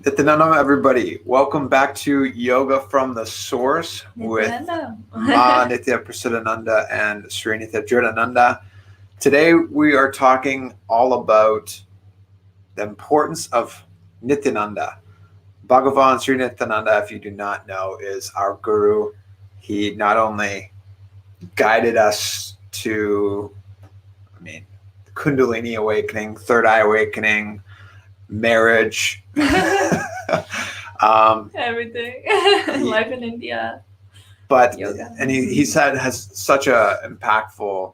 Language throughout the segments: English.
Nithyananda, everybody. Welcome back to Yoga from the Source with Dridha Prasiddha Ananda and Sri Dridhananda. Today we are talking all about the importance of Nithyananda. Bhagavan Sri Nithyananda, if you do not know, is our guru. He not only guided us to, Kundalini awakening, third eye awakening, marriage, everything, life in India, but yoga. And he said has such a impactful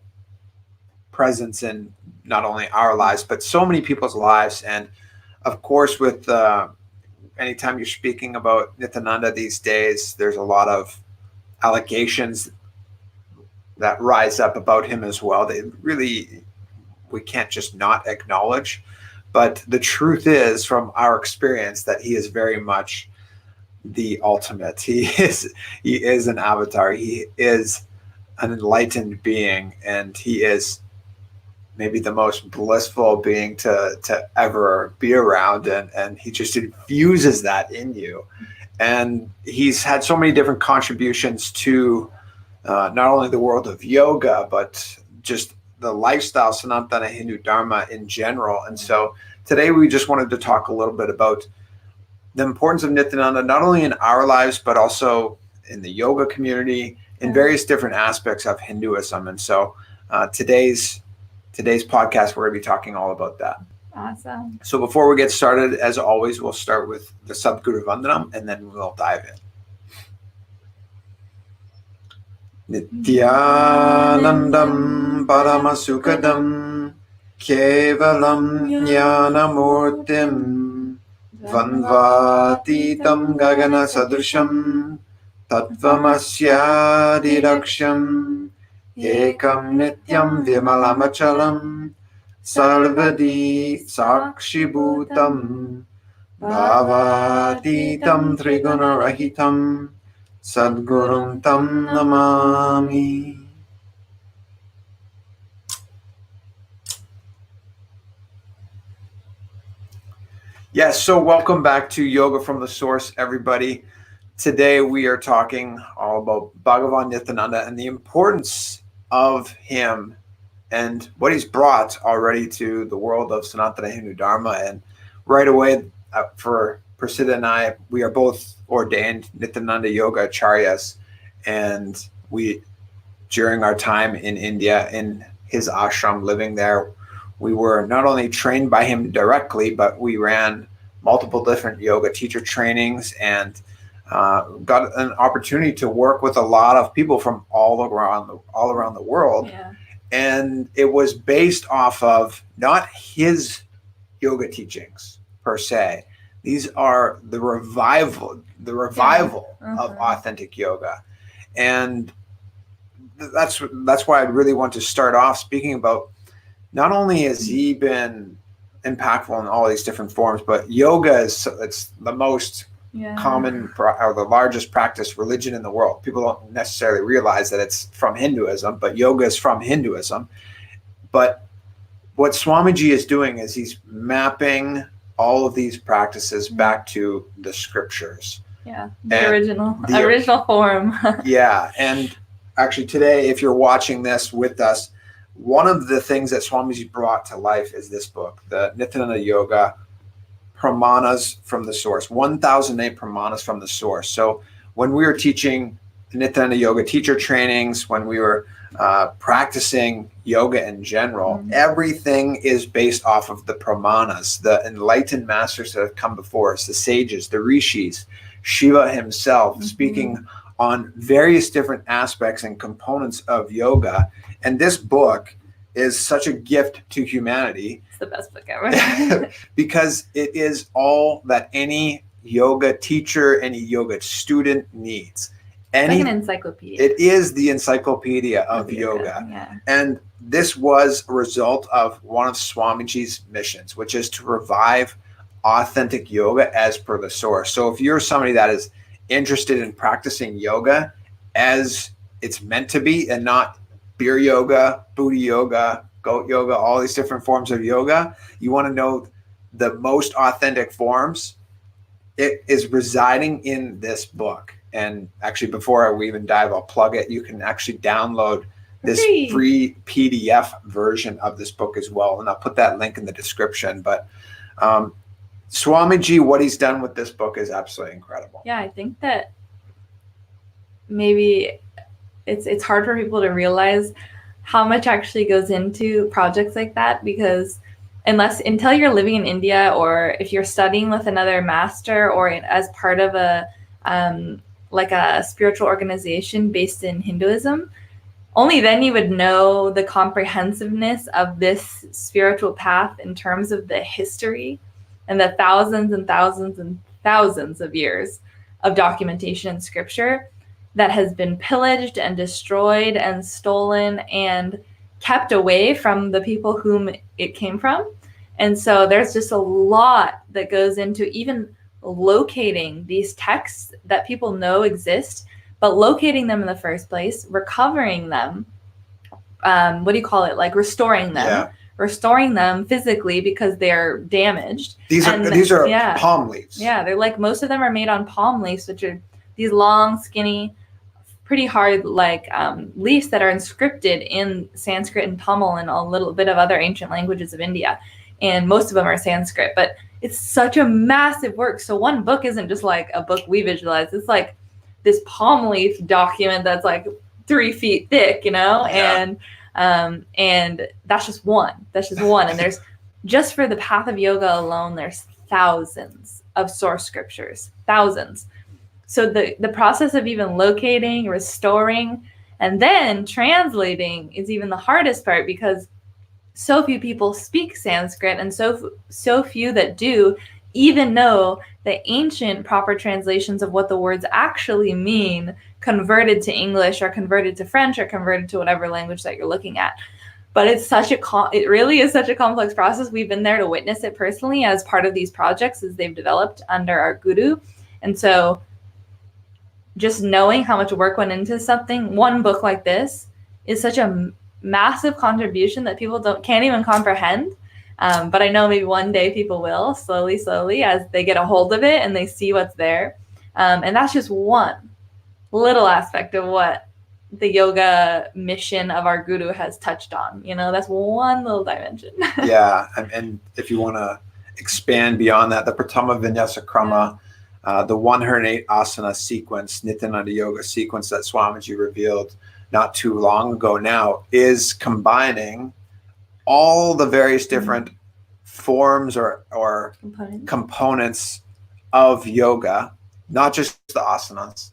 presence in not only our lives but so many people's lives. And of course, with anytime you're speaking about Nithyananda these days, there's a lot of allegations that rise up about him as well. We can't just not acknowledge. But the truth is, from our experience, that he is very much the ultimate. He is an avatar. He is an enlightened being, and he is maybe the most blissful being to ever be around. And he just infuses that in you. And he's had so many different contributions to not only the world of yoga, but just the lifestyle, Sanatana Hindu Dharma in general. And so today we just wanted to talk a little bit about the importance of Nithyananda, not only in our lives, but also in the yoga community, in various different aspects of Hinduism. And so today's podcast, we're going to be talking all about that. Awesome. So before we get started, as always, we'll start with the Sadguru Vandanam, and then we'll dive in. Nithyanandam Paramasukadam Kevalam Jnanamurtim Vanvatitam Gagana Sadrisham Tattvamasyadiraksham Ekam Nityam Vimalamachalam Sarvadi Sakshibhutam Bhavatitam Trigunarahitam Sadgurum Tam Namami. Yes, so welcome back to Yoga from the Source, everybody. Today we are talking all about Bhagavan Nithyananda and the importance of him and what he's brought already to the world of Sanatana Hindu Dharma. And right away, for Prasiddha and I, we are both ordained Nithyananda Yoga Acharyas, and we, during our time in India, in his ashram, living there, we were not only trained by him directly, but we ran multiple different yoga teacher trainings and got an opportunity to work with a lot of people from all around the world. Yeah. And it was based off of not his yoga teachings per se. These are the revival of authentic yoga. And that's why I really want to start off speaking about, not only has he been impactful in all these different forms, but yoga it's the most common or the largest practiced religion in the world. People don't necessarily realize that it's from Hinduism, but yoga is from Hinduism. But what Swamiji is doing is he's mapping all of these practices back to the scriptures. Yeah, the original form. Yeah, and actually today, if you're watching this with us, one of the things that Swamiji brought to life is this book, the Nithyananda Yoga Pramanas from the Source, 1,008 Pramanas from the Source. So when we were teaching Nithyananda Yoga teacher trainings, when we were practicing yoga in general, everything is based off of the Pramanas, the enlightened masters that have come before us, the sages, the rishis, Shiva himself, speaking on various different aspects and components of yoga. And this book is such a gift to humanity. It's the best book ever. Because it is all that any yoga teacher, any yoga student needs. It's like an encyclopedia. It is the encyclopedia of yoga. Yeah. And this was a result of one of Swamiji's missions, which is to revive authentic yoga as per the Source. So if you're somebody that is interested in practicing yoga as it's meant to be, and not beer yoga, booty yoga, goat yoga, all these different forms of yoga, you want to know the most authentic forms, it is residing in this book. And actually, before we even dive, I'll plug it. You can actually download this free PDF version of this book as well. And I'll put that link in the description. But Swamiji, what he's done with this book is absolutely incredible. Yeah, I think that maybe it's hard for people to realize how much actually goes into projects like that, because until you're living in India, or if you're studying with another master, or as part of a like a spiritual organization based in Hinduism, only then you would know the comprehensiveness of this spiritual path in terms of the history and the thousands and thousands and thousands of years of documentation in scripture that has been pillaged and destroyed and stolen and kept away from the people whom it came from. And so there's just a lot that goes into even locating these texts that people know exist, but locating them in the first place, recovering them, like restoring them, restoring them physically because they're damaged. These are palm leaves. Yeah, they're like, most of them are made on palm leaves, which are these long, skinny, pretty hard leaves that are inscripted in Sanskrit and Tamil and a little bit of other ancient languages of India. And most of them are Sanskrit, but it's such a massive work. So one book isn't just like a book we visualize. It's like this palm leaf document that's like 3 feet thick, and that's just one. And there's just for the path of yoga alone, there's thousands of source scriptures, thousands. So the process of even locating, restoring, and then translating is even the hardest part, because so few people speak Sanskrit, and so few that do even know the ancient proper translations of what the words actually mean, converted to English or converted to French or converted to whatever language that you're looking at. But it really is such a complex process. We've been there to witness it personally as part of these projects as they've developed under our guru. And so just knowing how much work went into something, one book like this, is such a massive contribution that people can't even comprehend. But I know maybe one day people will, slowly, as they get a hold of it and they see what's there. And that's just one little aspect of what the yoga mission of our guru has touched on. That's one little dimension. Yeah. And if you want to expand beyond that, the Pratama Vinyasa Krama, the 108 asana sequence, Nithyananda Yoga sequence that Swamiji revealed not too long ago now, is combining all the various different forms or components of yoga, not just the asanas,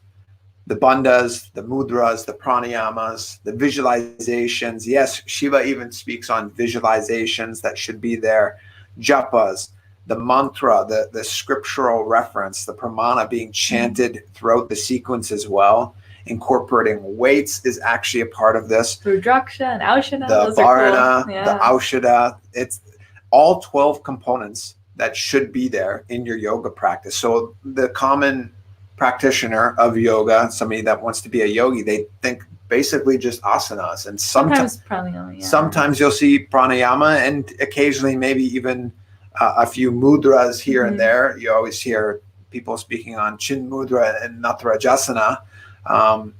the bandhas, the mudras, the pranayamas, the visualizations. Yes, Shiva even speaks on visualizations that should be there, japas, the mantra, the scriptural reference, the pramana being chanted throughout the sequence as well. Incorporating weights is actually a part of this. Rudraksha and Aushada. The Varna, cool. The Aushada. It's all 12 components that should be there in your yoga practice. So the common practitioner of yoga, somebody that wants to be a yogi, they think basically just asanas. And sometimes pranayama, sometimes you'll see pranayama, and occasionally maybe even a few mudras here and there. You always hear people speaking on Chin Mudra and Natarajasana.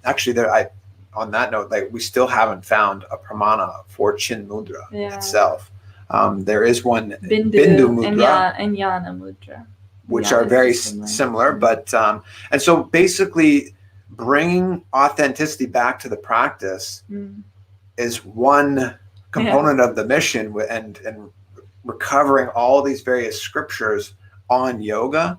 Actually, on that note, we still haven't found a pramana for Chin Mudra itself. There is one Bindu Mudra and Yana Mudra, which are very similar. But and so basically, bringing authenticity back to the practice is one component of the mission, and recovering all these various scriptures on yoga,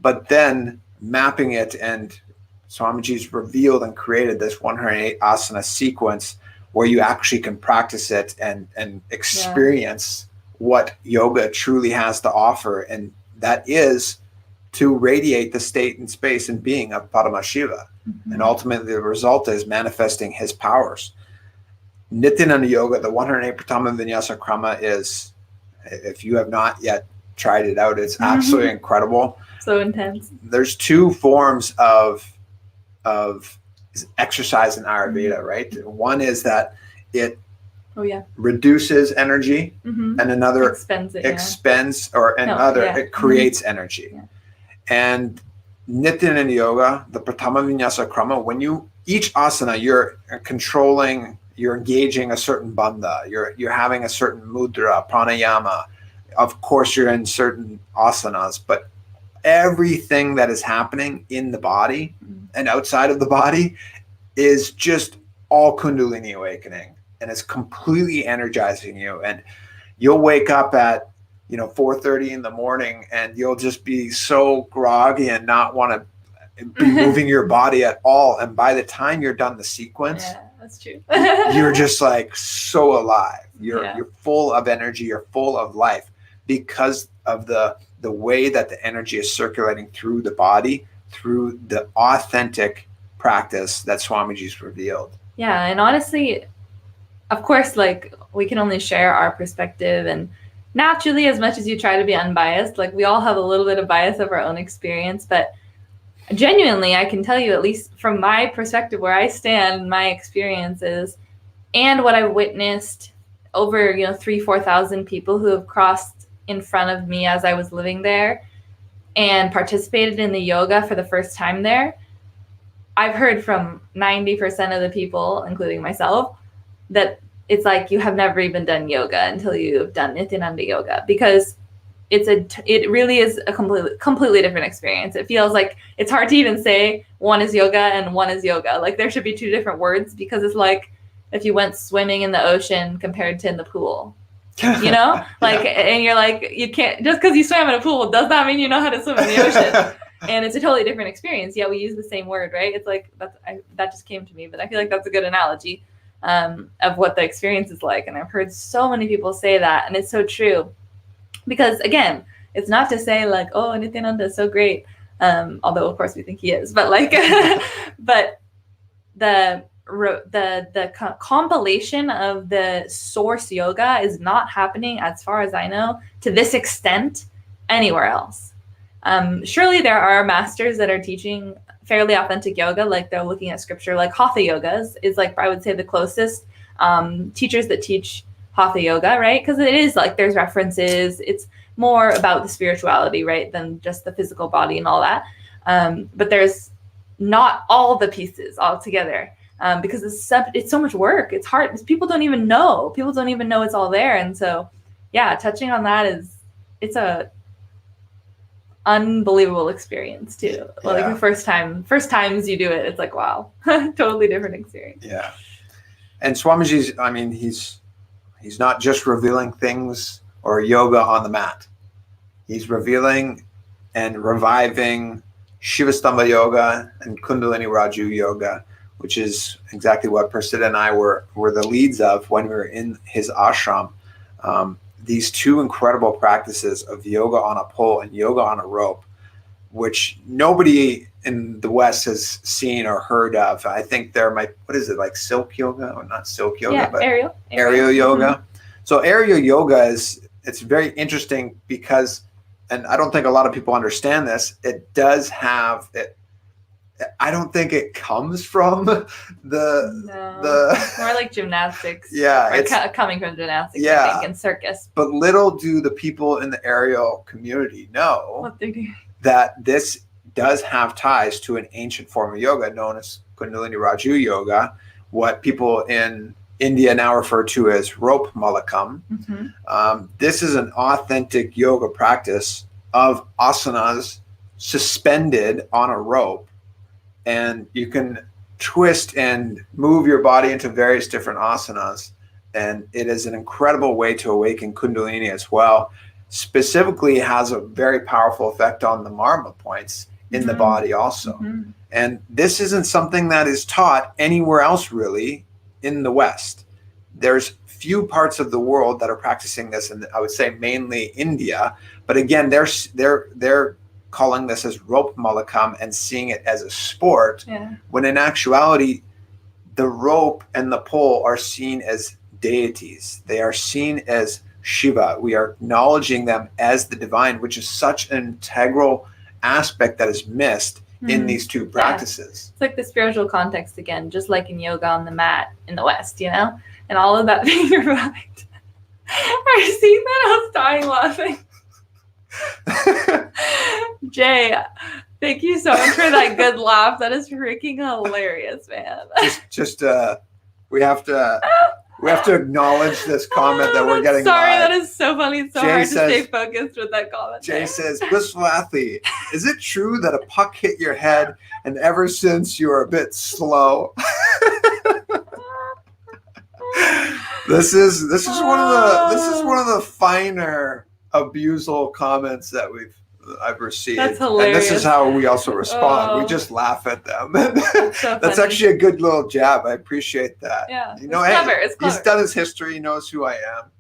but then mapping it, and Swamiji's revealed and created this 108 asana sequence where you actually can practice it and experience what yoga truly has to offer. And that is to radiate the state and space and being of Paramashiva. And ultimately the result is manifesting his powers. Nithyananda Yoga, the 108 Pratama Vinyasa Krama, is, if you have not yet tried it out, it's absolutely incredible. So intense. There's two forms of exercise in Ayurveda, right? One is that it reduces energy, and another expends, it creates energy. And Nithyananda Yoga, the Pratama Vinyasa Krama, when you each asana, you're controlling, you're engaging a certain bandha, you're having a certain mudra, pranayama. Of course, you're in certain asanas, but everything that is happening in the body and outside of the body is just all Kundalini awakening, and it's completely energizing you. And you'll wake up at 4:30 in the morning, and you'll just be so groggy and not want to be moving your body at all. And by the time you're done the sequence, Yeah, that's true. you're just like so alive. You're full of energy. You're full of life because of the way that the energy is circulating through the body, through the authentic practice that Swamiji's revealed. Yeah, and honestly, of course, like, we can only share our perspective, and naturally, as much as you try to be unbiased, like, we all have a little bit of bias of our own experience, but genuinely, I can tell you, at least from my perspective, where I stand, my experiences, and what I've witnessed over 3,000-4,000 people who have crossed in front of me as I was living there and participated in the yoga for the first time there, I've heard from 90% of the people, including myself, that it's like you have never even done yoga until you've done Nithyananda Yoga, because it really is a completely different experience. It feels like it's hard to even say one is yoga and one is yoga. Like, there should be two different words, because it's like if you went swimming in the ocean compared to in the pool, like, and you're like, you can't, just because you swam in a pool does not mean you know how to swim in the ocean. And it's a totally different experience. Yeah, we use the same word, right? It's like, that just came to me, but I feel like that's a good analogy of what the experience is like. And I've heard so many people say that, and it's so true. Because again, it's not to say like, oh, Nithyananda is so great, although of course we think he is, but like, but the compilation of the source yoga is not happening, as far as I know, to this extent anywhere else. Surely there are masters that are teaching fairly authentic yoga, like they're looking at scripture, like Hatha yogas is like, I would say, the closest teachers that teach Hatha yoga, right? Because it is like, there's references, it's more about the spirituality, right, than just the physical body and all that. But there's not all the pieces all together, because it's so much work. It's hard. People don't even know it's all there. And so, yeah, touching on that it's a unbelievable experience too. Yeah. Like the first times you do it, it's like, wow, totally different experience. Yeah. And Swamiji's, I mean, he's not just revealing things or yoga on the mat. He's revealing and reviving Shivastamba yoga and Kundalini Raju yoga, which is exactly what Prasiddha and I were the leads of when we were in his ashram. These two incredible practices of yoga on a pole and yoga on a rope, which nobody in the West has seen or heard of. I think there might, what is it, like silk yoga, or not silk yoga, but aerial yoga. Mm-hmm. So aerial yoga it's very interesting because, and I don't think a lot of people understand this, it does have it. I don't think it comes from the more like gymnastics. Yeah, it's coming from gymnastics, yeah, I think, and circus. But little do the people in the aerial community know what they do, that this does have ties to an ancient form of yoga known as Kundalini Raju yoga, what people in India now refer to as rope malakam. Mm-hmm. This is an authentic yoga practice of asanas suspended on a rope. And you can twist and move your body into various different asanas. And it is an incredible way to awaken Kundalini as well. Specifically, it has a very powerful effect on the marma points in the body also. Mm-hmm. And this isn't something that is taught anywhere else really in the West. There's few parts of the world that are practicing this, and I would say mainly India. But again, they're calling this as rope malakam and seeing it as a sport, when in actuality, the rope and the pole are seen as deities. They are seen as Shiva. We are acknowledging them as the divine, which is such an integral aspect that is missed in these two practices. It's like the spiritual context again, just like in yoga on the mat in the West, and all of that being revived. I seen that, I was dying laughing. Jay, thank you so much for that good laugh. That is freaking hilarious, man. We have to acknowledge this comment that we're getting. Sorry, live. that is so funny. It's so Jay hard says, to stay focused with that comment. Jay says, blissful athlete, is it true that a puck hit your head and ever since you are a bit slow? This is one of the finer abusal comments that I've received. That's hilarious. And this is how we also respond. We just laugh at them. That's actually a good little jab. I appreciate that. Yeah, you know, it's clever. He's done his history. He knows who I am.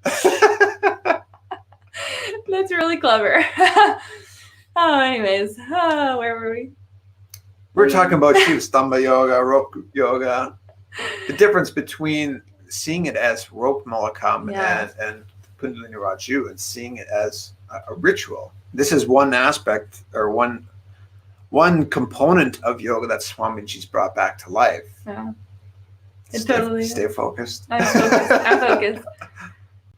That's really clever. Anyways, where were we? We're talking about Shastanga yoga, rope yoga. The difference between seeing it as rope malakam and Kundalini Raju and seeing it as a ritual. This is one aspect or one component of yoga that Swamiji's brought back to life. Yeah. Stay focused. I'm focused.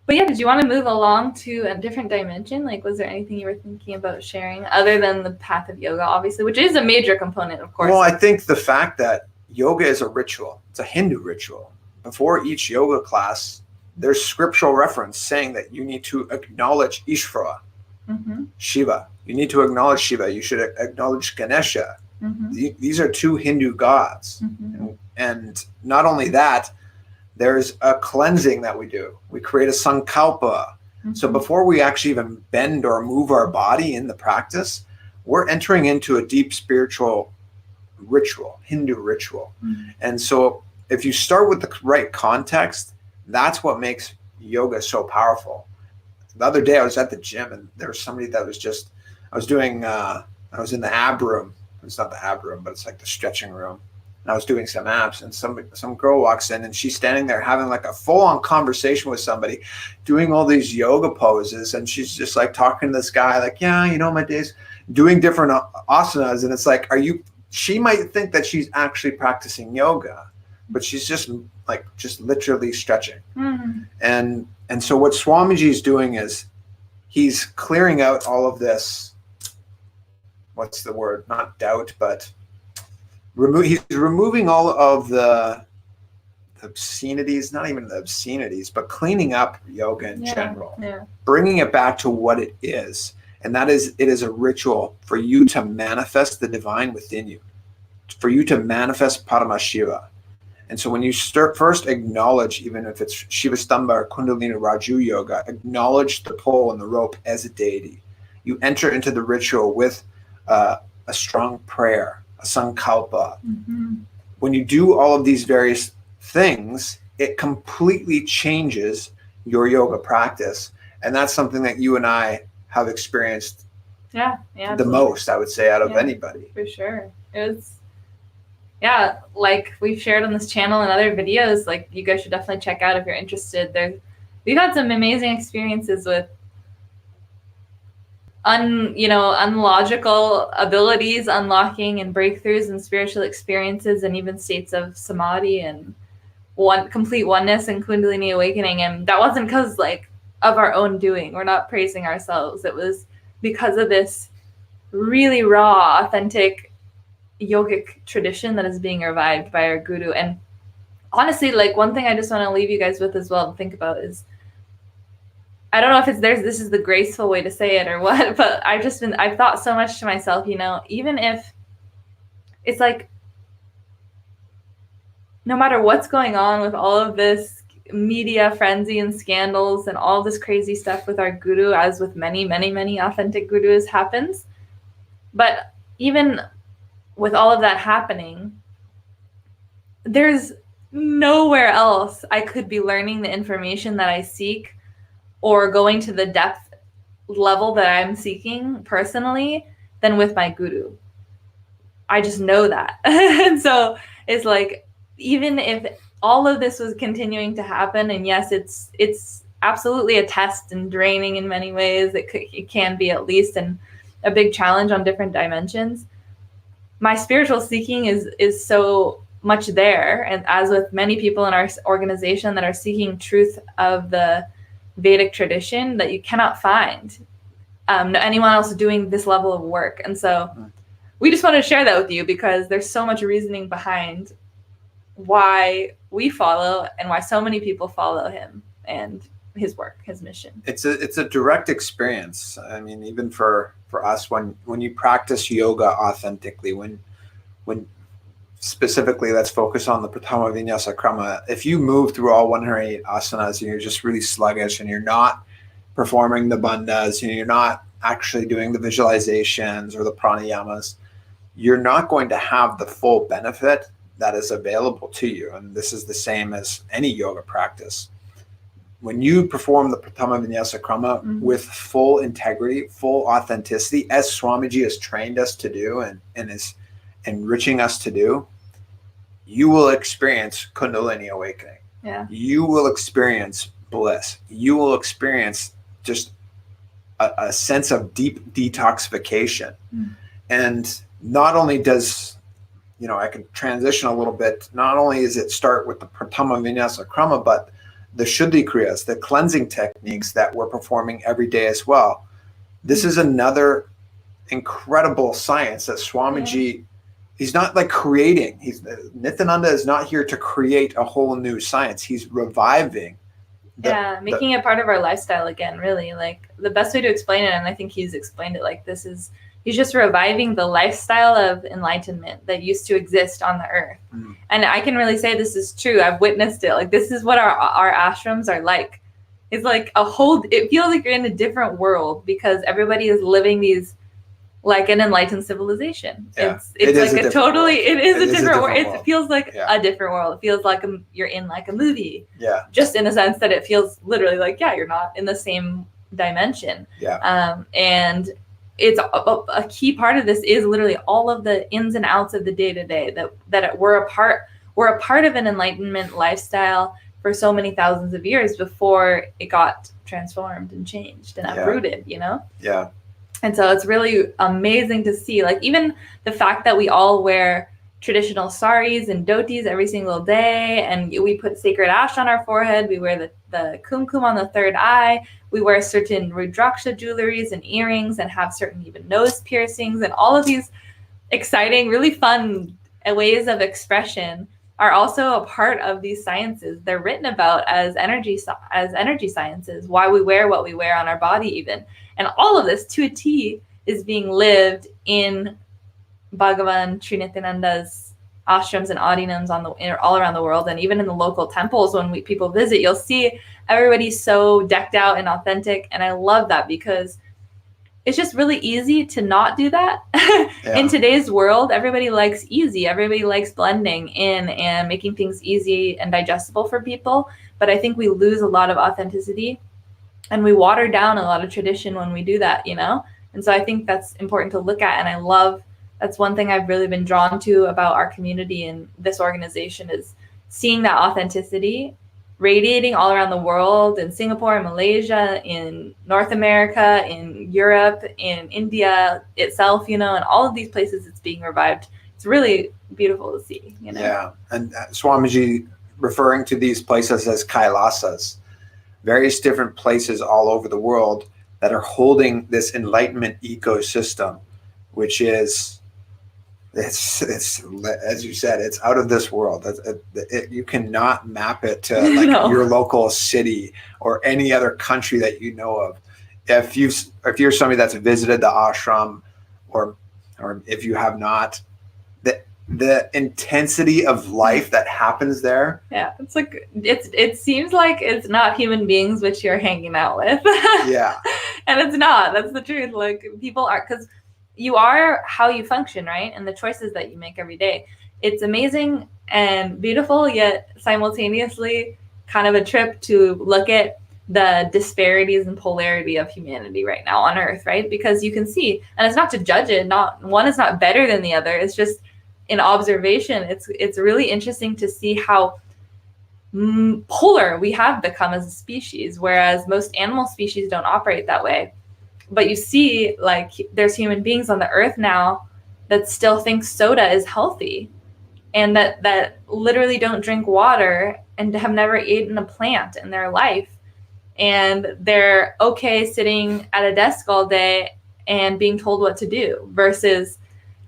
But yeah, did you want to move along to a different dimension? Like, was there anything you were thinking about sharing other than the path of yoga, obviously, which is a major component, of course? Well, I think the fact that yoga is a ritual, it's a Hindu ritual. Before each yoga class, there's scriptural reference saying that you need to acknowledge Ishvara, Shiva. You need to acknowledge Shiva. You should acknowledge Ganesha. These are two Hindu gods. And not only that, there's a cleansing that we do. We create a sankalpa. So before we actually even bend or move our body in the practice, we're entering into a deep spiritual ritual, Hindu ritual. And so if you start with the right context, that's what makes yoga so powerful. The other day I was at the gym and there was somebody that was I was in the ab room. It's not the ab room, but it's like the stretching room. And I was doing some abs and some girl walks in and she's standing there having like a full-on conversation with somebody, doing all these yoga poses. And she's just like talking to this guy like, yeah, you know, my days doing different asanas. And it's like, she might think that she's actually practicing yoga, but she's just literally stretching. And so what Swamiji is doing is he's clearing out all of this, what's the word? Not doubt, but he's removing all of the obscenities, not even the obscenities, but cleaning up yoga in general, bringing it back to what it is. And that is, it is a ritual for you to manifest the divine within you, for you to manifest Paramashiva. And so when you first acknowledge, even if it's Shiva Stamba or Kundalini Raju yoga, acknowledge the pole and the rope as a deity. You enter into the ritual with a strong prayer, a sankalpa. When you do all of these various things, it completely changes your yoga practice. And that's something that you and I have experienced the most, I would say, out of anybody. For sure. It was, like we've shared on this channel and other videos, like you guys should definitely check out if you're interested. We've had some amazing experiences with unlogical abilities unlocking and breakthroughs and spiritual experiences and even states of samadhi and complete oneness and Kundalini awakening. And that wasn't because of our own doing. We're not praising ourselves. It was because of this really raw, authentic yogic tradition that is being revived by our guru. And honestly, one thing I just want to leave you guys with as well to think about is, I don't know if this is the graceful way to say it or what, but I've thought so much to myself, even if it's no matter what's going on with all of this media frenzy and scandals and all this crazy stuff with our guru, as with many, many, many authentic gurus happens. But even with all of that happening, there's nowhere else I could be learning the information that I seek or going to the depth level that I'm seeking personally than with my guru. I just know that. And so it's even if all of this was continuing to happen, and yes, it's absolutely a test and draining in many ways. It can be, at least, and a big challenge on different dimensions. My spiritual seeking is so much there, and as with many people in our organization that are seeking truth of the Vedic tradition that you cannot find anyone else doing this level of work. And so we just wanted to share that with you because there's so much reasoning behind why we follow and why so many people follow him and his work, his mission. It's a direct experience. I mean, even for us, when you practice yoga authentically, when specifically, let's focus on the Pratama Vinyasa Krama. If you move through all 108 asanas and you're just really sluggish and you're not performing the bandhas and you're not actually doing the visualizations or the pranayamas, you're not going to have the full benefit that is available to you. And this is the same as any yoga practice. When you perform the Pratama Vinyasa Krama with full integrity, full authenticity, as Swamiji has trained us to do and is enriching us to do, you will experience Kundalini awakening. Yeah. You will experience bliss. You will experience just a sense of deep detoxification. And not only does, I can transition a little bit, not only does it start with the Pratama Vinyasa Krama, but the Shuddhi Kriyas, the cleansing techniques that we're performing every day as well. This is another incredible science that Swamiji, he's not like creating. Nithyananda is not here to create a whole new science. He's reviving. Making it part of our lifestyle again, really. Like the best way to explain it, and I think he's explained it like this, is he's just reviving the lifestyle of enlightenment that used to exist on the earth. And I can really say this is true. I've witnessed it. Like this is what our ashrams are like. It's like it feels like you're in a different world because everybody is living these like an enlightened civilization. Yeah. It's like a totally, world. It is a different world. world. It feels like a different world. It feels like you're in like a movie. Yeah. Just in a sense that it feels literally like, you're not in the same dimension. Yeah. And it's a key part of this is literally all of the ins and outs of the day to day that we're a part of an enlightenment lifestyle for so many thousands of years before it got transformed and changed and uprooted, Yeah. And so it's really amazing to see, like even the fact that we all wear traditional saris and dhotis every single day, and we put sacred ash on our forehead, we wear the kumkum on the third eye, we wear certain rudraksha jewelries and earrings and have certain even nose piercings, and all of these exciting, really fun ways of expression are also a part of these sciences. They're written about as energy sciences, why we wear what we wear on our body even. And all of this to a T is being lived in Bhagavan Sri Nithyananda's ashrams and adinams all around the world. And even in the local temples, when people visit, you'll see everybody so decked out and authentic. And I love that because it's just really easy to not do that. In today's world, everybody likes easy. Everybody likes blending in and making things easy and digestible for people. But I think we lose a lot of authenticity and we water down a lot of tradition when we do that, And so I think that's important to look at. And that's one thing I've really been drawn to about our community and this organization is seeing that authenticity radiating all around the world, in Singapore, in Malaysia, in North America, in Europe, in India itself, and all of these places it's being revived. It's really beautiful to see, Yeah, and Swamiji referring to these places as Kailasas, various different places all over the world that are holding this enlightenment ecosystem, which is, it's as you said, it's out of this world. You cannot map it to your local city or any other country that you know of. If you're somebody that's visited the ashram, or if you have not, the intensity of life that happens there. Yeah, it's like it seems like it's not human beings which you're hanging out with. Yeah, and it's not. That's the truth. Like people are, because you are how you function, right? And the choices that you make every day. It's amazing and beautiful, yet simultaneously kind of a trip to look at the disparities and polarity of humanity right now on Earth, right? Because you can see, and it's not to judge it. Not one is not better than the other. It's just in observation. It's really interesting to see how polar we have become as a species, whereas most animal species don't operate that way. But you see, like, there's human beings on the earth now that still think soda is healthy, and that literally don't drink water and have never eaten a plant in their life. and they're okay sitting at a desk all day and being told what to do, versus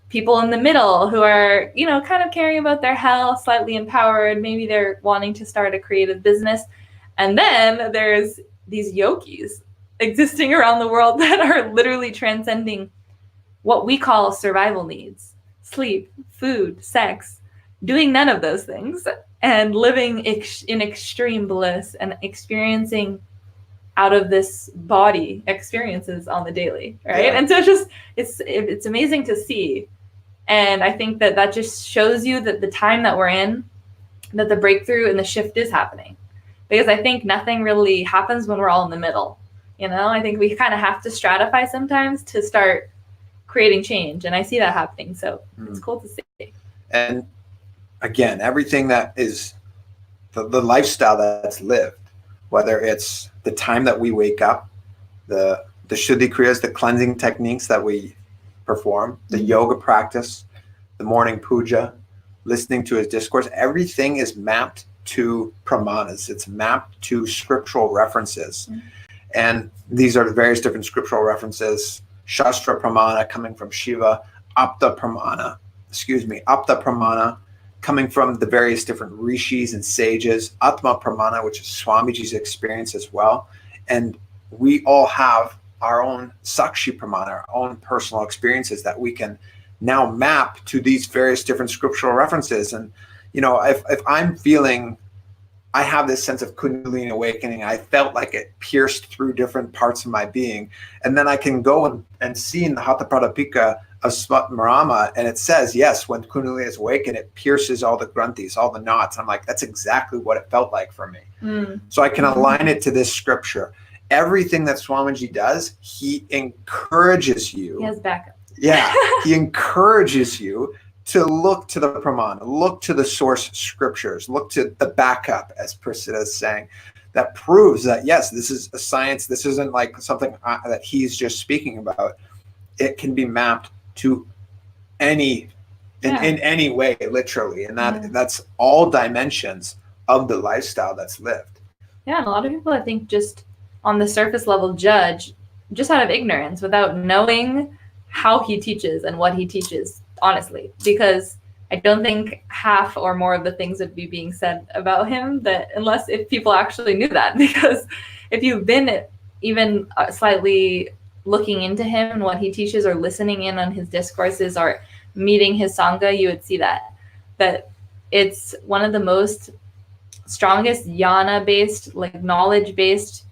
people in the middle who are, you know, kind of caring about their health, slightly empowered. Maybe they're wanting to start a creative business. And then there's these yogis existing around the world that are literally transcending what we call survival needs: sleep, food, sex, doing none of those things, and living in extreme bliss and experiencing out of this body experiences on the daily, right? Yeah. And so it's amazing to see. And I think that just shows you that the time that we're in, that the breakthrough and the shift is happening. Because I think nothing really happens when we're all in the middle. You know, I think we kind of have to stratify sometimes to start creating change. And I see that happening. So it's cool to see. And again, everything that is the lifestyle that's lived, whether it's the time that we wake up, the Shuddhi Kriyas, the cleansing techniques that we perform, the yoga practice, the morning puja, listening to his discourse, everything is mapped to pramanas. It's mapped to scriptural references. And these are the various different scriptural references: Shastra Pramana coming from Shiva, Apta Pramana coming from the various different rishis and sages, Atma Pramana, which is Swamiji's experience as well. And we all have our own Sakshi Pramana, our own personal experiences that we can now map to these various different scriptural references. And, you know, if I'm feeling, I have this sense of Kundalini awakening, I felt like it pierced through different parts of my being. And then I can go and see in the Hatha Pradipika of Svatmarama, and it says, yes, when Kundalini is awakened, it pierces all the granthis, all the knots. I'm like, that's exactly what it felt like for me. So I can align it to this scripture. Everything that Swamiji does, he encourages you. He has backup. Yeah, he encourages you to look to the pramana, look to the source scriptures, look to the backup, as Prasiddha is saying, that proves that, yes, this is a science. This isn't like something that he's just speaking about. It can be mapped to any, in any way, literally. And that's all dimensions of the lifestyle that's lived. Yeah, and a lot of people, I think, just on the surface level judge just out of ignorance without knowing how he teaches and what he teaches, honestly, because I don't think half or more of the things would be being said about him unless if people actually knew that. Because if you've been even slightly looking into him and what he teaches, or listening in on his discourses, or meeting his Sangha, you would see that it's one of the most strongest jnana-based, like knowledge-based,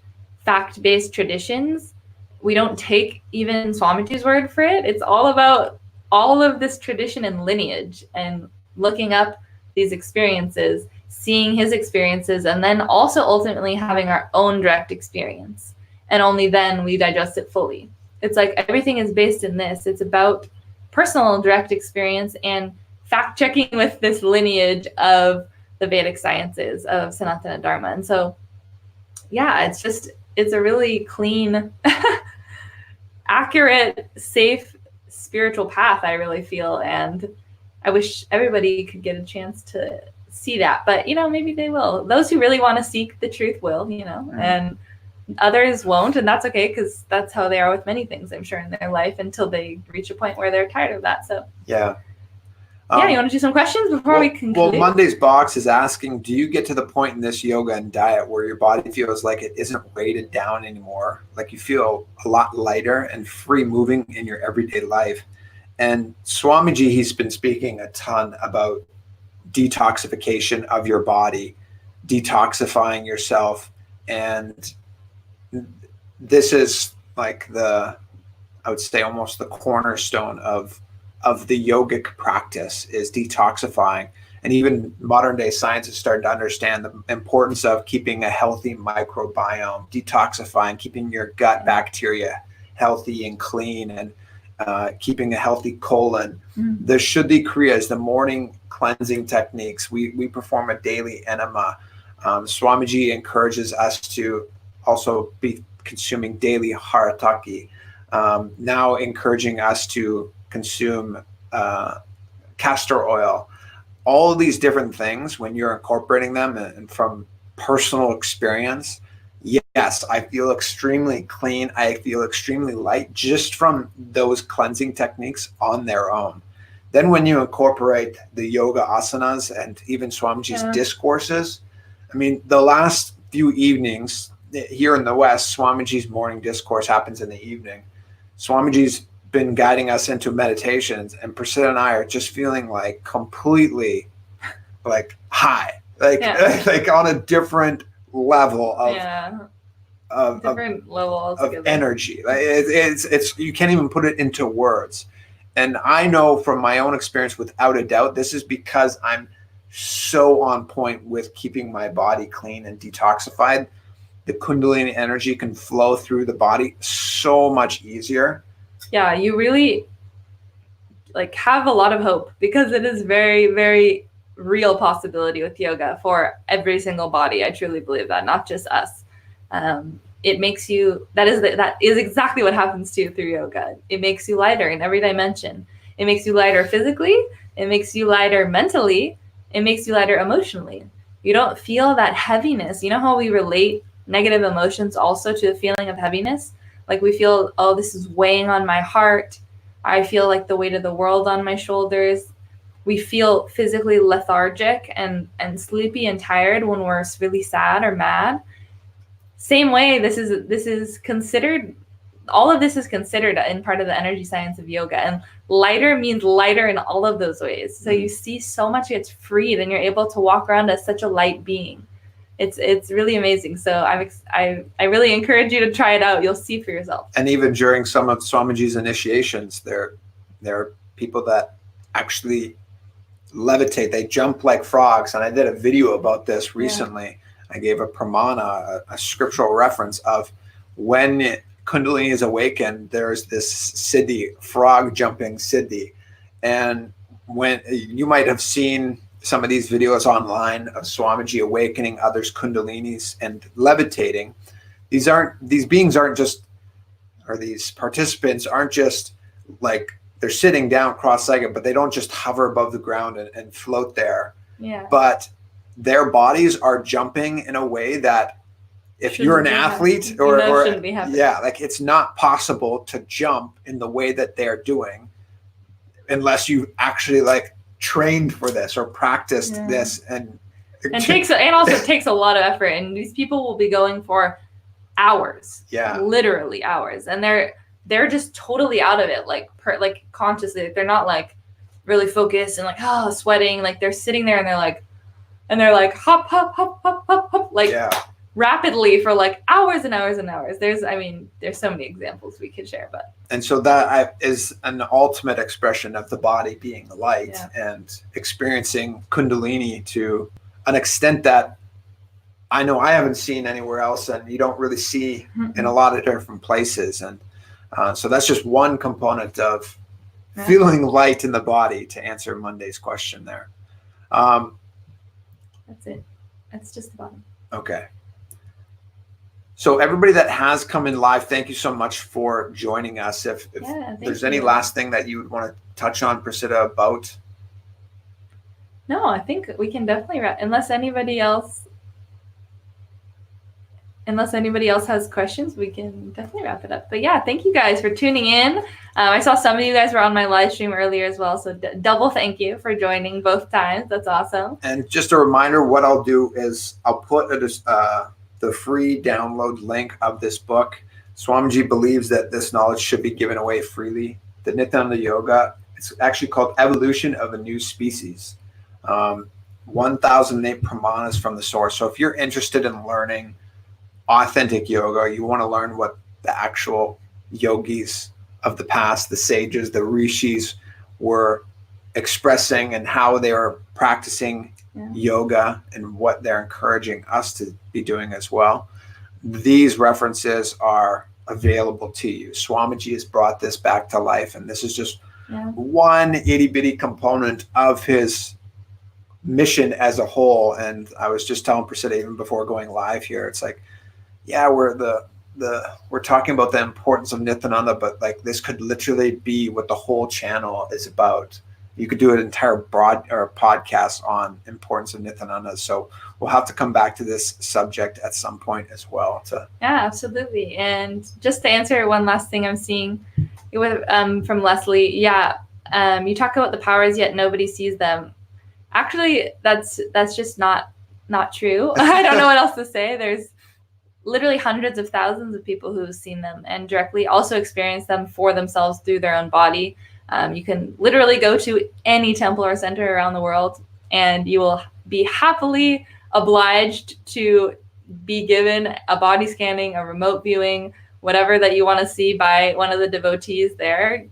fact-based traditions. We don't take even Swamiji's word for it. It's all about all of this tradition and lineage, and looking up these experiences, seeing his experiences, and then also ultimately having our own direct experience. And only then we digest it fully. It's like everything is based in this. It's about personal direct experience and fact-checking with this lineage of the Vedic sciences of Sanatana Dharma. And so, yeah, it's a really clean, accurate, safe, spiritual path, I really feel. And I wish everybody could get a chance to see that. But, you know, maybe they will. Those who really want to seek the truth will, you know, and others won't. And that's okay, because that's how they are with many things, I'm sure, in their life, until they reach a point where they're tired of that. So, yeah. You want to do some questions before we conclude? Well, Monday's box is asking, do you get to the point in this yoga and diet where your body feels like it isn't weighted down anymore? Like you feel a lot lighter and free moving in your everyday life? And Swamiji, he's been speaking a ton about detoxification of your body, detoxifying yourself. And this is like I would say almost the cornerstone of the yogic practice, is detoxifying. And even modern day science is starting to understand the importance of keeping a healthy microbiome, detoxifying, keeping your gut bacteria healthy and clean, and keeping a healthy colon. The Shuddhi Kriyas, the morning cleansing techniques, we perform a daily enema. Swamiji encourages us to also be consuming daily harataki, now encouraging us to consume castor oil. All of these different things, when you're incorporating them and from personal experience, yes, I feel extremely clean. I feel extremely light just from those cleansing techniques on their own. Then when you incorporate the yoga asanas and even Swamiji's discourses, I mean, the last few evenings here in the West, Swamiji's morning discourse happens in the evening. Swamiji's been guiding us into meditations, and Prasiddha and I are just feeling like completely like high, like like on a different level of different level altogether. Of energy. Like it's you can't even put it into words. And I know from my own experience, without a doubt, this is because I'm so on point with keeping my body clean and detoxified. The Kundalini energy can flow through the body so much easier. Yeah, you really like have a lot of hope, because it is very, very real possibility with yoga for every single body. I truly believe that, not just us. It makes you, that is exactly what happens to you through yoga. It makes you lighter in every dimension. It makes you lighter physically. It makes you lighter mentally. It makes you lighter emotionally. You don't feel that heaviness. You know how we relate negative emotions also to the feeling of heaviness? Like we feel, oh, this is weighing on my heart. I feel like the weight of the world on my shoulders. We feel physically lethargic and sleepy and tired when we're really sad or mad. Same way, this is considered, all of this is considered in part of the energy science of yoga. And lighter means lighter in all of those ways. So you see so much gets freed, and you're able to walk around as such a light being. It's really amazing. So I really encourage you to try it out. You'll see for yourself. And even during some of Swamiji's initiations, there are people that actually levitate. They jump like frogs. And I did a video about this recently. Yeah. I gave a pramana, a scriptural reference of when Kundalini is awakened, there's this siddhi, frog jumping siddhi. And when you might have seen some of these videos online of Swamiji awakening others' Kundalinis and levitating, these beings aren't just, or these participants aren't just like, they're sitting down cross-legged, but they don't just hover above the ground and float there. Yeah. But their bodies are jumping in a way that if you're an athlete or yeah, like it's not possible to jump in the way that they're doing unless you actually like trained for this or practiced this. And also takes a lot of effort, and these people will be going for hours, literally hours, and they're just totally out of it, like consciously. They're not like really focused and like sweating. Like they're sitting there and they're like hop hop hop hop hop hop, like rapidly for like hours and hours and hours. There's so many examples we could share, and so that is an ultimate expression of the body being light and experiencing Kundalini to an extent that I know I haven't seen anywhere else, and you don't really see in a lot of different places. And so that's just one component of feeling light in the body, to answer Monday's question there. That's it. That's just the bottom. Okay. So everybody that has come in live, thank you so much for joining us. If there's any last thing that you would want to touch on, Prasiddha, about? No, I think we can definitely wrap, unless anybody else has questions, we can definitely wrap it up. But yeah, thank you guys for tuning in. I saw some of you guys were on my live stream earlier as well, so double thank you for joining both times. That's awesome. And just a reminder, what I'll do is I'll put the free download link of this book. Swamiji believes that this knowledge should be given away freely. The Nithyananda Yoga, it's actually called Evolution of a New Species. 1,008 pramanas from the source. So if you're interested in learning authentic yoga, you want to learn what the actual yogis of the past, the sages, the rishis were expressing and how they were practicing yoga and what they're encouraging us to be doing as well. These references are available to you. Swamiji has brought this back to life, and this is just one itty bitty component of his mission as a whole. And I was just telling Prasiddha even before going live here, it's like, we're talking about the importance of Nithyananda, but like this could literally be what the whole channel is about. You could do an entire podcast on Importance of Nithyananda. So we'll have to come back to this subject at some point as well. Yeah, absolutely. And just to answer one last thing I'm seeing from Leslie, you talk about the powers, yet nobody sees them. Actually, that's just not true. I don't know what else to say. There's literally hundreds of thousands of people who've seen them and directly also experienced them for themselves through their own body. You can literally go to any temple or center around the world, and you will be happily obliged to be given a body scanning, a remote viewing, whatever that you want to see by one of the devotees there.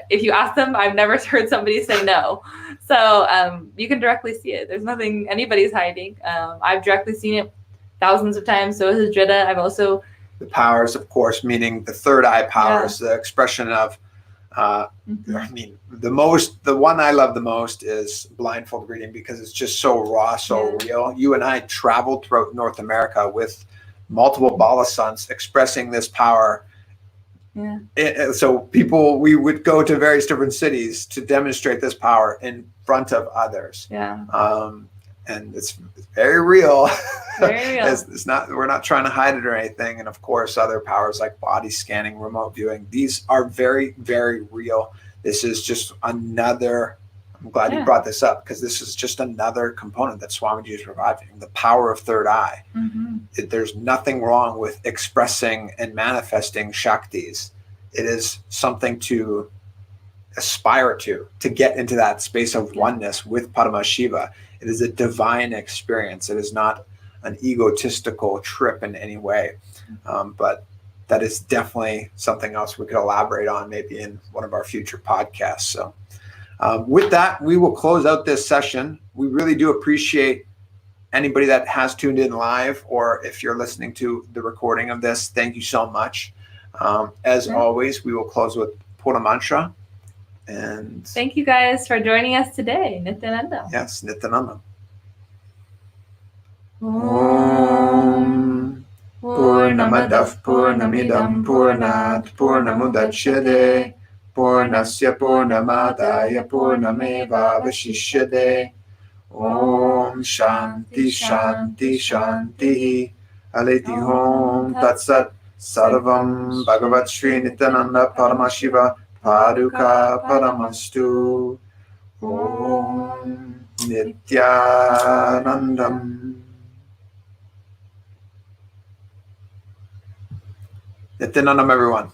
If you ask them, I've never heard somebody say no. So you can directly see it. There's nothing anybody's hiding. I've directly seen it thousands of times. So is Dridha. I've also... The powers, of course, meaning the third eye powers, the expression of, I mean, the one I love the most is blindfolded reading, because it's just so raw, so real. You and I traveled throughout North America with multiple balasants expressing this power. So we would go to various different cities to demonstrate this power in front of others. And it's very real. Very real. It's not, we're not trying to hide it or anything. And of course, other powers like body scanning, remote viewing, these are very, very real. This is just another, I'm glad you brought this up, because this is just another component that Swamiji is reviving, the power of third eye. There's nothing wrong with expressing and manifesting Shaktis. It is something to aspire to get into that space of oneness with Paramashiva. It is a divine experience. It is not an egotistical trip in any way. But that is definitely something else we could elaborate on maybe in one of our future podcasts. So with that, we will close out this session. We really do appreciate anybody that has tuned in live, or if you're listening to the recording of this, thank you so much. As always, we will close with Pura Mantra. And thank you guys for joining us today. Nithyananda. Yes, Nithyananda. Om Purnamadav Purnamidam Purnat Purnamudachyate Purnasya Purnamadaya Purnameva Vashishyate. Om Shanti Shanti Shanti. Aleti Om Tatsat Sarvam Bhagavat Sri Nithyananda Paramashiva Paduka Paramastu. Om Nithyanandam. Nithyanandam, everyone.